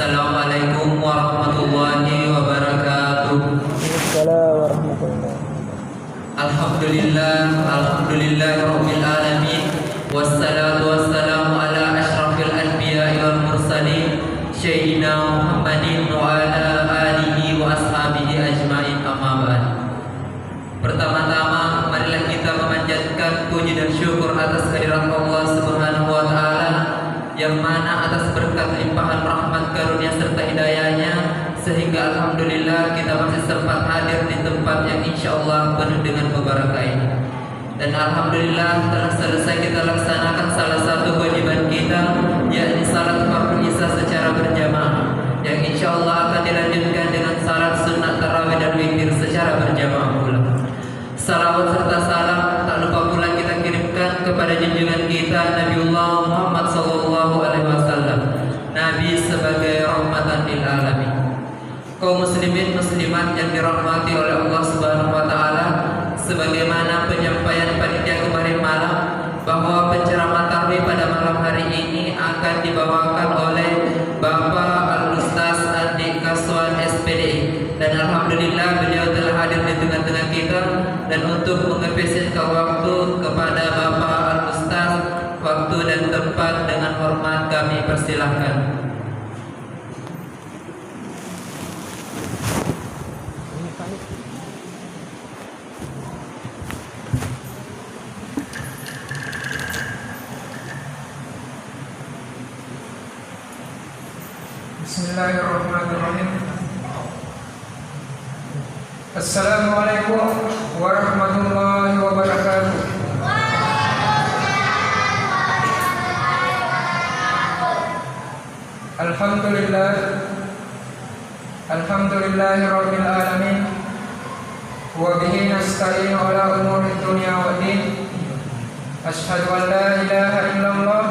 Assalamualaikum warahmatullahi wabarakatuh. Waalaikumsalam warahmatullahi wabarakatuh. Alhamdulillahirabbil alamin. Wassalatu wassalamu ala asyrafil anbiya'i wal mursalin sayyidina Muhammadin wa ala alihi wa ashabihi ajmain, amma ba'd. Pertama-tama marilah kita memanjatkan puji dan syukur atas kehadirat Allah Subhanahu wa taala, yang mana atas berkat limpahan rahmat karunia serta hidayahnya sehingga alhamdulillah kita masih sempat hadir di tempat yang insyaallah penuh dengan keberkahan ini. Dan alhamdulillah telah selesai kita laksanakan salah satu kewajiban kita, yakni salat fardu isya secara berjamaah, yang insyaallah akan dilanjutkan dengan salat sunat tarawih dan witir secara berjamaah pula. Salawat serta salam tak lupa pula kita kirimkan kepada junjungan kita Nabiullah Muhammad SAW, Nabi sebagai rahmatan lil alamin. Kaum muslimin muslimat yang dirahmati oleh Allah Subhanahu wa taala, sebagaimana penyampaian panitia kemarin malam bahwa penceramah tarawih pada malam hari ini akan dibawakan oleh Bapak Al-Ustaz Andi Kaswan SPDI, dan alhamdulillah beliau telah hadir di tengah-tengah kita. Dan untuk menghabiskan waktu kepada Bapak Al-Ustaz, waktu dan tempat dengan hormat kami persilahkan. Bismillahirrahmanirrahim. Assalamualaikum warahmatullahi wabarakatuh. Alhamdulillah, alhamdulillahirabbil alamin, wa bihi nasta'inu ala umuri dunya waddin. Asyhadu an la ilaha illallah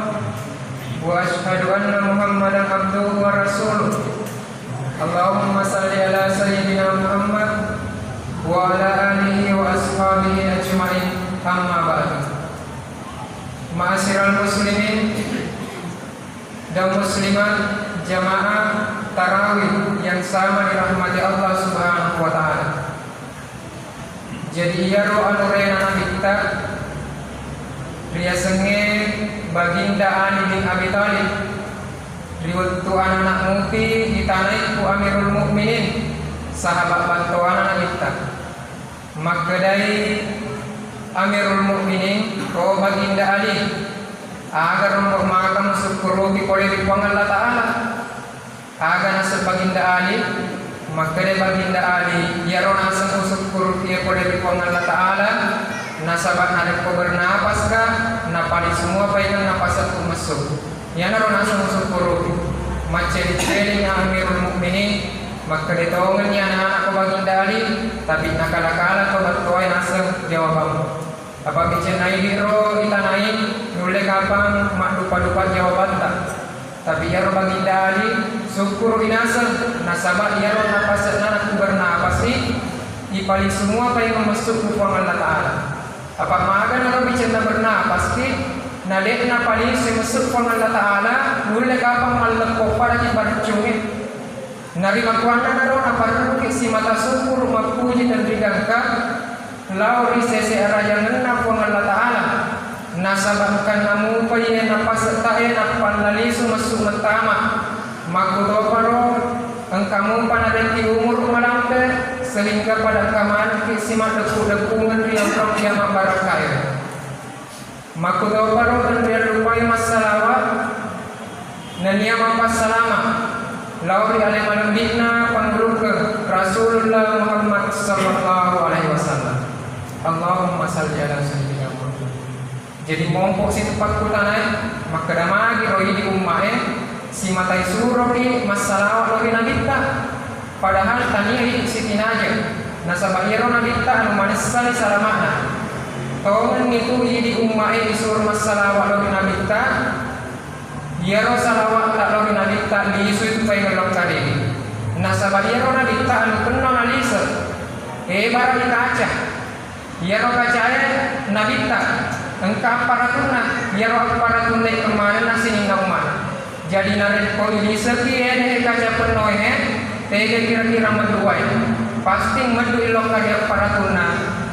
wa asyhadu anna Muhammadan abduhu wa rasuluh. Allahumma salli ala sayyidina Muhammad wa ala alihi wa ashabihi ajma'in, amma ba'du. Ma'asyiral muslimin dan muslimat jamaah tarawih yang sama dirahmati Allah Subhanahu wa taala. Jadi yaro anurena kita riyasenge baginda Ali bin Abi Thalib, riwayat anak muti ditanai ku Amirul Mukminin, sahabat bantuan anak kita. Maka dari Amirul Mukminin ko baginda Ali agar maka syukur di oleh Allah Taala, agar nasab baginda Ali, maka dari baginda Ali ya rona syukur dia oleh Allah Taala. Nasabat ada ko bernapas ka napali semua paingan napasat ku masuk. Ya naron asal syukur macet-cetnya Amirul Mukminin, maka ditongan ya anak ko baginda Ali, tapi nakala-kala ko batuay asal jawaban. Apa bicara hiro itanai nule kapang mak lupa-lupa jawaban tak. Tapi ya baginda Ali syukur binasa nasabat ya napasat anak ku bernapas ipali semua paingan masuk ku Allah Taala. Apa maga na bicara bernapas ki nalek na pali semasuk pang Allah Taala nule kapang malako para di barcungin nari magkuana na ron apa ki si mata syukur mapuji dan ridangka lauri sese arayangan na pang Allah Taala nasabahkan namu paye na pasatae na panlalisu masuk matama makudoparo ang kamu panadan di umur malampe sehingga pada kaman kisimat deku-dekungan yang kiamat barakaya. Makudoparo dan biar lupai masalawat nania mampas salama lauri alai malambina pangruke Rasulullah Muhammad sallallahu alaihi wasallam. Allahumma salli ala sayyidina Muhammad. Jadi mompok si tempat kutanai maka damagi roi di ummae si matai suruh di masalawat lori nabita. Padahal tani sitin aja nasabah yaro nabita anu manis sekali salamana. Kawan itu di ummae isur masalawat lori nabita yaro salawat tak lori nabita di isu itu paling ngelok tadi. Nasabah yaro nabita anu kenal alisa barang kita aja yaro kacaya nabita engkau para tunah yaro para tunai kemarin nasi ningau mana. Jadi nari ko ini sekian kaca he tege kira-kira meduai pasti medu ilok kaya paratuna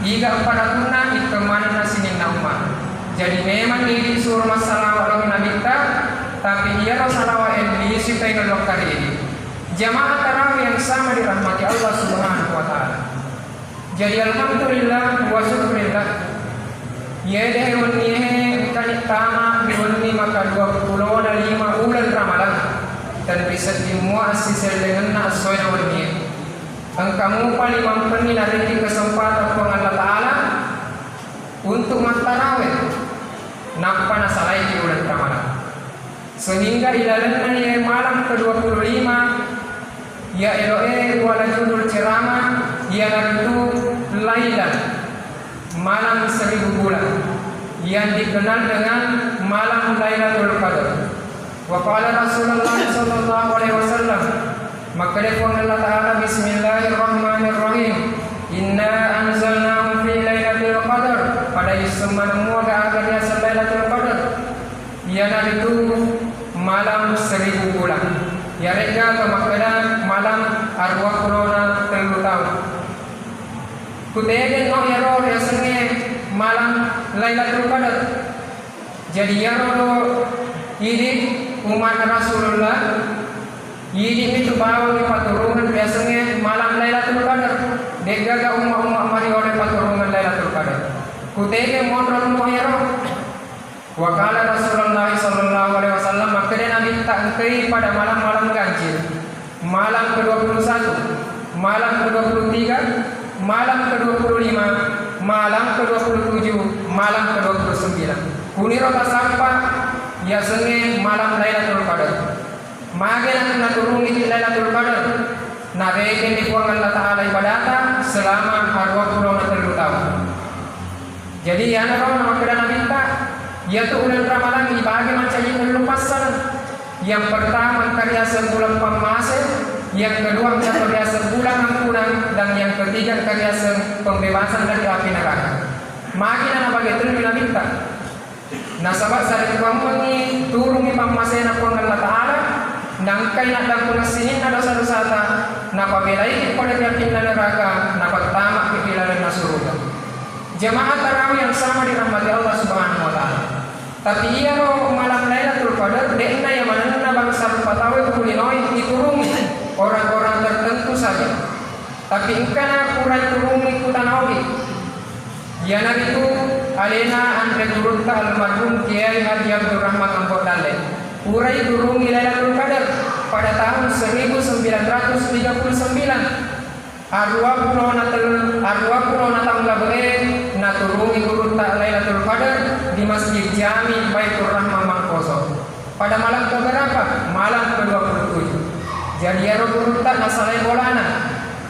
iga paratuna itu mana nasinin nama. Jadi memang ini disuruh masalah orang nabita tapi ia masalah ini supaya ngelok kali ini. Jamaah tarawih yang sama dirahmati Allah Subhanahu wa taala. Jadi alhamdulillah wa syukurillah. Ya deh wani kan tama diwani maka 25 bulan Ramadan dan bisa dimuasisi dengan asoi wani. Kamu paling mampu dari kesempatan Allah Taala untuk tarawih. Nampak nasalai di bulan Ramadan. Sehingga ilalannya malam ke-25 ya eloe wala judul ceramah ya itu Lailan malam 1000 bulan yang dikenal dengan malam Lailatul Qadar. Wa qala Rasulullah sallallahu alaihi wasallam maka dia Allah Taala bismillahirrahmanirrahim inna anzalnahu fi lailatul qadar pada semua agar dia Lailatul Qadar yana itu malam 1000 bulan ya reka kemakna malam arwah corona 3 tahun kutegen no yaro ya senge malam Lailatul Qadar jadi yaro ini umat Rasulullah ini itu bawa di paturungan biasanya malam Lailatul Qadar degaga umat mari oleh paturungan Lailatul Qadar kutege mondron no yaro wakala Rasulullah sallallahu alaihi wasallam maka dia Nabi tak engkai pada malam-malam ganjil malam ke-21 malam ke-23 malam ke-25 malam ke-27 malam ke-29 kuniro tasapa ya senge malam Lailatul Qadar mage nak turun di Lailatul Qadar na reken di kuang Allah Taala ibadata selama 23 tahun jadi ya nama kada Nabi tak yaitu bulan Ramadan dibagi macam melupasan. Yang pertama karya sebulan pemase, yang kedua karya sebulan ampunan, dan yang ketiga karya pembebasan dari api neraka. Makin anak bagi itu bila minta. Nasabak saat kamu ni turun di pemase nak Allah Taala, nangkai nak dan punasinin ada satu-satu. Napa belai pada api neraka, napa tamak kepilaran surga. Jemaah tarawih yang sama dirahmati Allah Subhanahu wa taala. Tapi ia malam Lailatul Qadar dekna yang mana bangsa Patawe kulinoi diturungi orang-orang tertentu saja. Tapi engkana kurai turungi kutanawi. Yana itu alena andre turunta almarhum Kiai Haji Abdul Rahman Ampot Dale. Kurai turungi Lailatul Qadar pada tahun 1939. Arwah pulau natang labe naturungi guru tak Lailatul Qadar di Masjid Jami Baitur Rahmah Mangkoso pada malam keberapa? Malam ke-27. Jadi guru tak nasalai bolana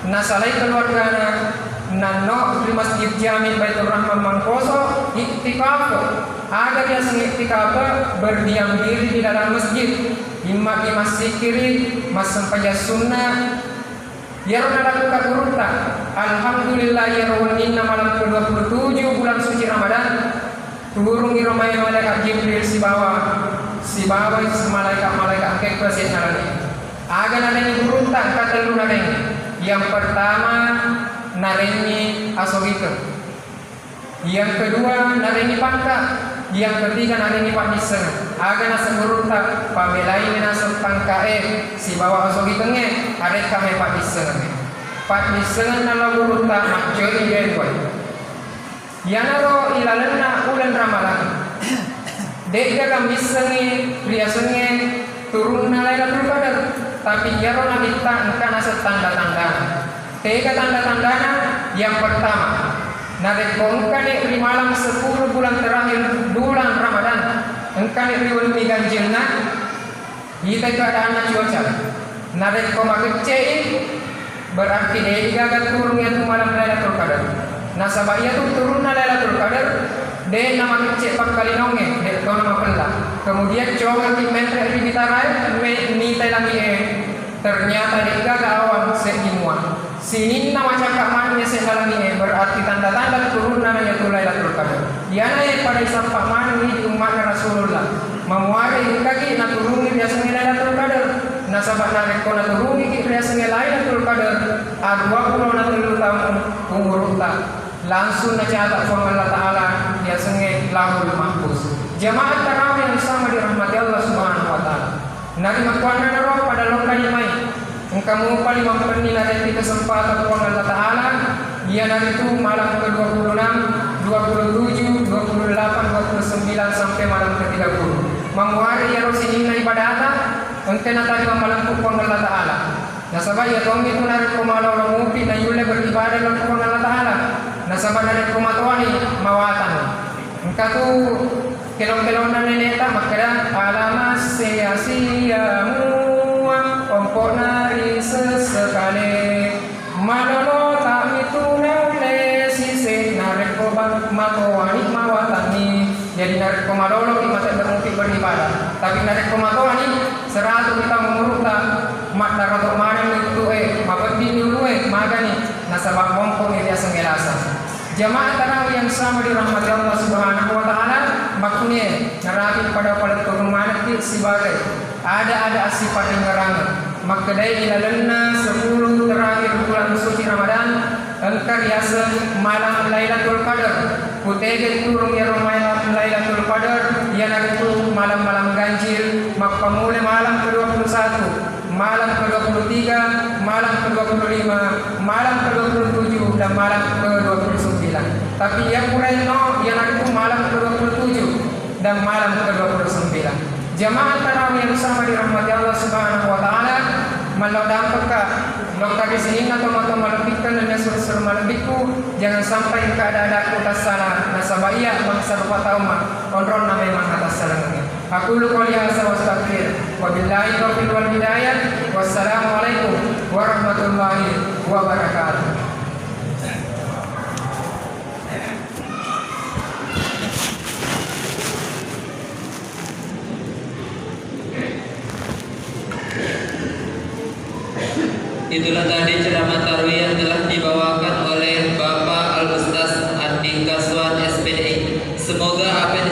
nasalai keluargana nano di Masjid Jami Baitur Rahmah Mangkoso iktikaf ada dia iktikaf berdiam diri di dalam masjid imam sikiri mas sampaya sunnah. Ya Rabbana lakukan urutah. Alhamdulillah ya Rabbana malam ke-27 bulan suci Ramadan turun di rumah malaikat Jibril si bawah malaikat kekasih nalani. Agan adanya urutah kata lu nareng. Yang pertama narengi asogika. Yang kedua narengi pangka. Yang ketiga narengi pandisen. Agan asa urutah pamelain nasa pangkae si bawah asogikenge arek kami pandisen. Pandisen nala urutah macoi yengoy. Yanaro ilalena ulan Ramadan. Deka kamisengi riasengi turun Lailatul Qadar. Tapi yaro nabita engkan asa tanda-tanda. Teka tanda-tandana yang pertama narikongkan di malam 10 bulan terakhir bulan Ramadan engkan riwun ganjilna kita keadaan cuaca narikong kecil berarti dia gagal turun itu malam Lailatul Qadar. Nasabah ia tu turun Lailatul Qadar dia nama kecil kali nonge dia tahu nama pula kemudian coba di mentre di bitarai ni lagi ternyata dia gagal awan semua sini nama cakap mana sehalangi berarti tanda-tanda turun namanya tu Lailatul Qadar. Yana pada sampai mana ni umat Rasulullah memuari kaki nak turun biasanya Lailatul Qadar. nasabah nareko na turungi kikriya sa Lailatul Qadar 20 tahun umur langsung nacatat sama Allah Ta'ala dia senge lahul mahfuz. Jamaah tarawih yang sama dirahmati Allah Subhanahu wa Ta'ala. Nari makwana na roh pada lokanya mai. Engkamu paling memperni nanti kesempatan tuan Allah Ta'ala. Ia nari itu malam ke-26, 27, 28, 29 sampai malam ke-30. Manguari ya rosi inna ibadata. Engkena tadi malam tuan Allah Ta'ala. Nasabah ya tuan itu nari kumalaw lamupi na yule beribadah lang tuan Allah Ta'ala. Nasabah nari kumatwani mawatan. Engkatu kelong-kelong na neneta makanya alamas sia-siamu ompok nari sesekali malolo tak itu naule sise narik kobang matwani mawatani. Jadi narik komalolo kita tak bermukti beribadah tapi narik komatwani 100 kita mengurutkan mak naratok mana itu mabati dulu magani nasabah ompok ni dia sengelasa. Jamaah tarawih yang sama dirahmati Allah Subhanahu wa Ta'ala maknanya narapi pada turungan sebagai ada sifat yang ngerang makadai ilalanna 10 terakhir bulan suci Ramadan engkar yasa malam Lailatul Qadar kutege turun ya malam Lailatul Qadar yang itu malam-malam ganjil makpamule malam ke-21 malam ke-23 malam ke-25 malam ke-27 dan malam ke-29 tapi yang kurang yang itu malam ke-27 dan malam ke-29 jamaah tarawih yang sama dirahmati Allah Subhanahu wa Ta'ala malau dampakah lokal di sini atau melebihkan dan suruh melebihku jangan sampai keadaan aku tak salah nasabah iya bangsa rupa tauma kontrol nama memang atas salahnya aku lu qouli hadza wa astaghfir wa billahi taufiq wal hidayah wassalamualaikum warahmatullahi wabarakatuh. Itulah tadi ceramah tarawih yang telah dibawakan oleh Bapak Al-Ustaz Andi Kaswan SPDI. Semoga apa yang